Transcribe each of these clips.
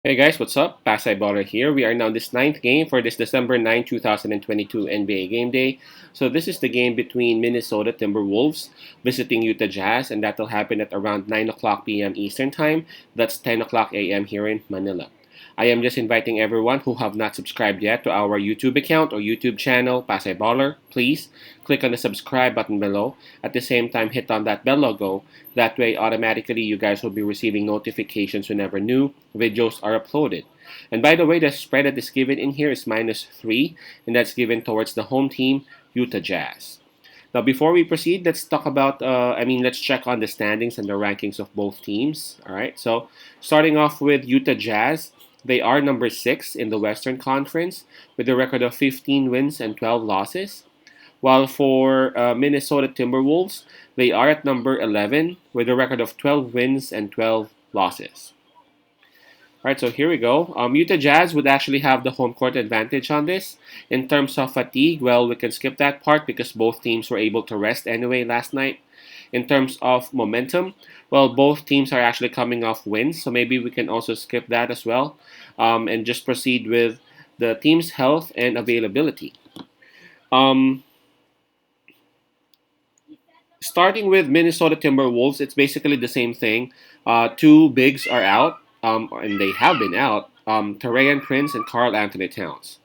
Hey guys, what's up? Pasay Baller here. We are now in this ninth game for this December 9, 2022 NBA Game Day. So this is the game between Minnesota Timberwolves visiting Utah Jazz, and that will happen at around 9 o'clock p.m. Eastern Time. That's 10 o'clock a.m. here in Manila. I am just inviting everyone who have not subscribed yet to our YouTube account or YouTube channel, Pasay Baller. Please click on the subscribe button below. At the same time, hit on that bell logo. That way, automatically, you guys will be receiving notifications whenever new videos are uploaded. And by the way, the spread that is given in here is -3, and that's given towards the home team, Utah Jazz. Now, before we proceed, let's talk about, let's check on the standings and the rankings of both teams. All right, so starting off with Utah Jazz, they are number 6 in the Western Conference with a record of 15 wins and 12 losses. While for Minnesota Timberwolves, they are at number 11 with a record of 12 wins and 12 losses. All right, so here we go. Utah Jazz would actually have the home court advantage on this. In terms of fatigue, well, we can skip that part because both teams were able to rest anyway last night. In terms of momentum, well, both teams are actually coming off wins, so maybe we can also skip that as well and just proceed with the team's health and availability. Um, Starting with Minnesota Timberwolves, it's basically the same thing. Two bigs are out, and they have been out. Taurean Prince and Karl Anthony Towns.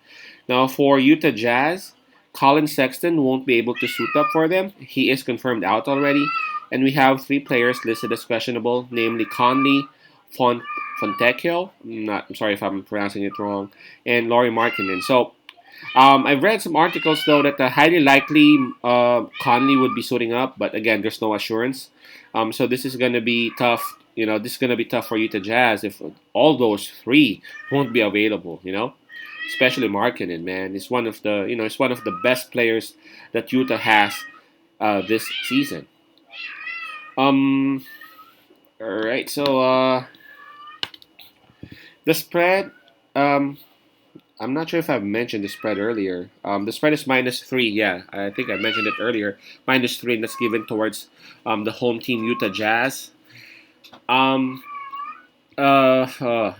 Now for Utah Jazz, Colin Sexton won't be able to suit up for them. He is confirmed out already, and we have three players listed as questionable, namely Conley, Fontecchio. I'm sorry if I'm pronouncing it wrong, and Laurie Markkinen. So I've read some articles though that highly likely Conley would be suiting up, but again, there's no assurance. So this is going to be tough. This is going to be tough for Utah Jazz if all those three won't be available. Especially Markkinen, man. It's one of the best players that Utah has this season. Um. All right. So the spread. I'm not sure if I've mentioned the spread earlier. The spread is -3. Yeah, I think I mentioned it earlier. -3, and that's given towards the home team Utah Jazz. Um, uh, uh,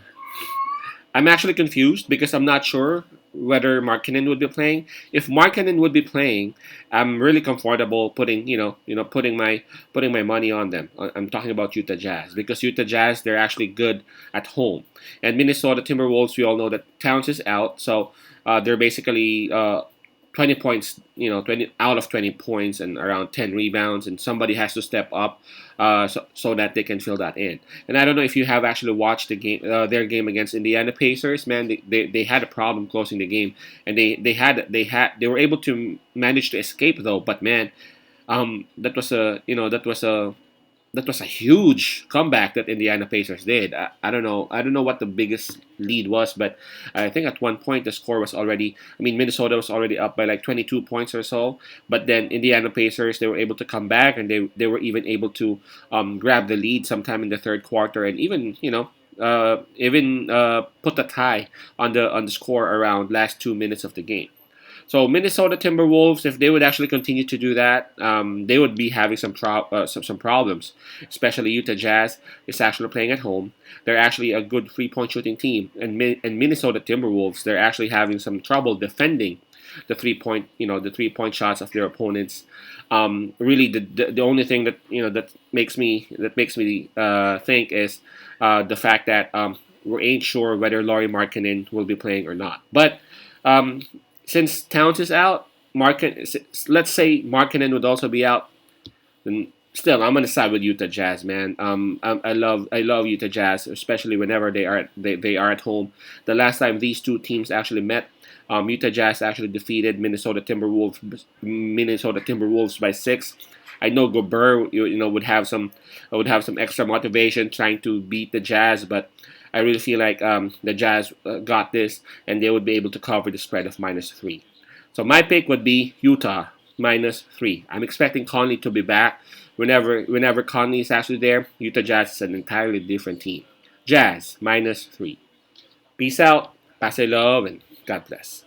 I'm actually confused because I'm not sure whether Markkinen would be playing. If Markkinen would be playing, I'm really comfortable putting my money on them. I'm talking about Utah Jazz because Utah Jazz, they're actually good at home, and Minnesota Timberwolves, we all know that Towns is out, so they're basically 20 points, 20 out of 20 points and around 10 rebounds, and somebody has to step up so that they can fill that in. And I don't know if you have actually watched their game against Indiana Pacers. Man, they had a problem closing the game, and they were able to manage to escape though. But man, that was a huge comeback that Indiana Pacers did. I don't know what the biggest lead was, but I think at one point the score was already. I mean, Minnesota was already up by like 22 points or so. But then Indiana Pacers, they were able to come back, and they were even able to grab the lead sometime in the third quarter, and even put a tie on the score around last 2 minutes of the game. So Minnesota Timberwolves, if they would actually continue to do that, they would be having some problems. Especially Utah Jazz is actually playing at home. They're actually a good 3-point shooting team, and Minnesota Timberwolves, they're actually having some trouble defending the 3-point shots of their opponents. Really, the only thing that makes me think is the fact that we ain't sure whether Laurie Markkinen will be playing or not. But um, since Towns is out, let's say Markkinen would also be out, then still I'm gonna side with Utah Jazz, man. I love Utah Jazz, especially whenever they are at home. The last time these two teams actually met, Utah Jazz actually defeated Minnesota Timberwolves by 6. I know Gobert, would have some extra motivation trying to beat the Jazz, but I really feel like the Jazz got this, and they would be able to cover the spread of -3. So my pick would be Utah -3. I'm expecting Conley to be back. Whenever Conley is actually there, Utah Jazz is an entirely different team. Jazz -3. Peace out, pass love, and God bless.